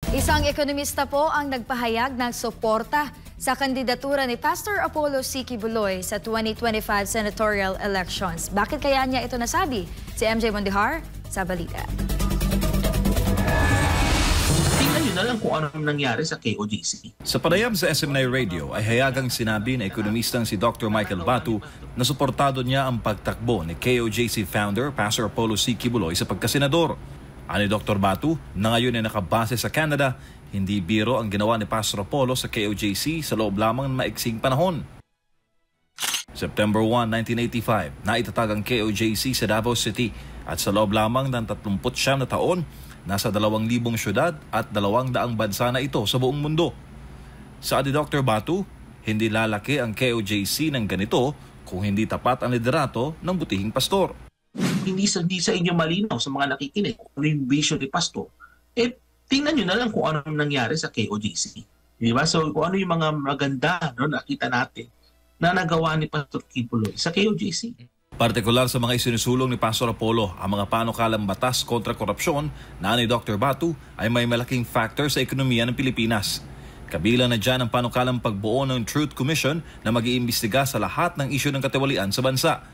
Isang ekonomista po ang nagpahayag ng suporta sa kandidatura ni Pastor Apollo C. Quiboloy sa 2025 senatorial elections. Bakit kaya niya ito nasabi? Si MJ Mondihar sa balita. Tingnan nyo na lang kung ano nangyari sa KOJC. Sa panayam sa SMNI Radio ay hayagang sinabi ng ekonomistang si Dr. Michael Batu na suportado niya ang pagtakbo ni KOJC founder Pastor Apollo C. Quiboloy sa pagkasenador. Ani Dr. Batu, na ngayon ay nakabase sa Canada, hindi biro ang ginawa ni Pastor Apollo sa KOJC sa loob lamang ng maiksing panahon. September 1, 1985, naitatag ang KOJC sa Davao City at sa loob lamang ng 39 na taon, nasa 2,000 syudad at 200 bansa na ito sa buong mundo. Sa ni Dr. Batu, hindi lalaki ang KOJC ng ganito kung hindi tapat ang liderato ng butihing pastor. Hindi sa inyo malinaw sa mga nakikinig kung ano yung vision ni Pastor, tingnan nyo na lang kung ano nangyari sa KOJC. Diba? So kung ano yung mga maganda nakita natin na nagawa ni Pastor Quiboloy sa KOJC. Partikular sa mga isinusulong ni Pastor Apollo, ang mga panukalang batas kontra korupsyon na ni Dr. Batu ay may malaking factor sa ekonomiya ng Pilipinas. Kabilang na dyan ang panukalang pagbuo ng Truth Commission na mag-iimbestiga sa lahat ng isyu ng katiwalian sa bansa.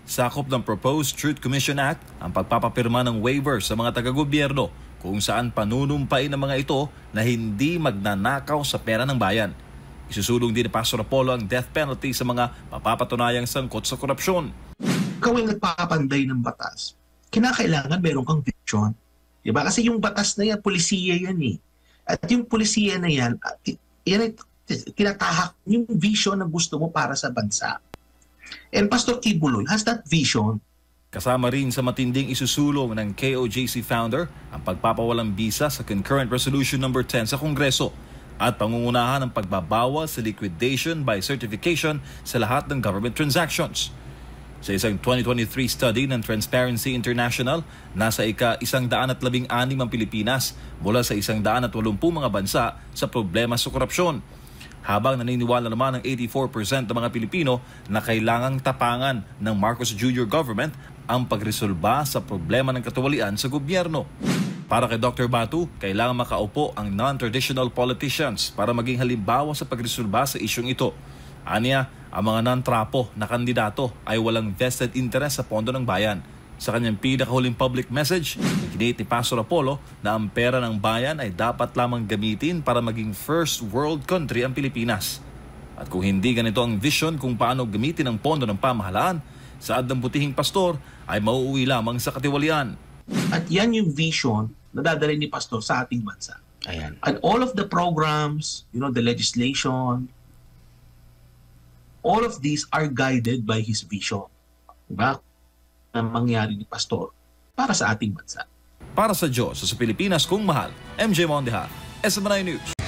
Sakop ng Proposed Truth Commission Act ang pagpapapirma ng waivers sa mga taga-gobyerno kung saan panunumpain ng mga ito na hindi magnanakaw sa pera ng bayan. Isusulong din ni Pastor Apollo ang death penalty sa mga mapapatunayang sangkot sa korupsyon. Ikaw ay nagpapanday ng batas. Kinakailangan meron kang vision. Diba? Kasi yung batas na yan, polisiya yan eh. At yung polisiya na yan ay tinatahak yung vision na gusto mo para sa bansa. And Pastor Quiboloy has that vision. Kasama rin sa matinding isusulong ng KOJC founder ang pagpapawalang bisa sa Concurrent Resolution No. 10 sa Kongreso at pangungunahan ng pagbabawal sa liquidation by certification sa lahat ng government transactions. Sa isang 2023 study ng Transparency International, nasa ika-116 ang Pilipinas mula sa 180 mga bansa sa problema sa korupsyon. Habang naniniwala naman ng 84% ng mga Pilipino na kailangang tapangan ng Marcos Jr. government ang pagresolba sa problema ng katiwalian sa gobyerno. Para kay Dr. Batu, kailangan makaupo ang non-traditional politicians para maging halimbawa sa pagresolba sa isyong ito. Aniya, ang mga non-trapo na kandidato ay walang vested interest sa pondo ng bayan. Sa kanyang pinakahuling public message, iginit ni Pastor Apollo na ang pera ng bayan ay dapat lamang gamitin para maging first world country ang Pilipinas. At kung hindi ganito ang vision kung paano gamitin ang pondo ng pamahalaan, saad ng butihing pastor ay mauuwi lamang sa katiwalian. At yan yung vision na dadalhin ni Pastor sa ating bansa. Ayan. And all of the programs, the legislation, all of these are guided by his vision. Diba? Na mangyari ni Pastor para sa ating bansa. Para sa Diyos, sa Pilipinas kung mahal, MJ Mondihar, SMNI News.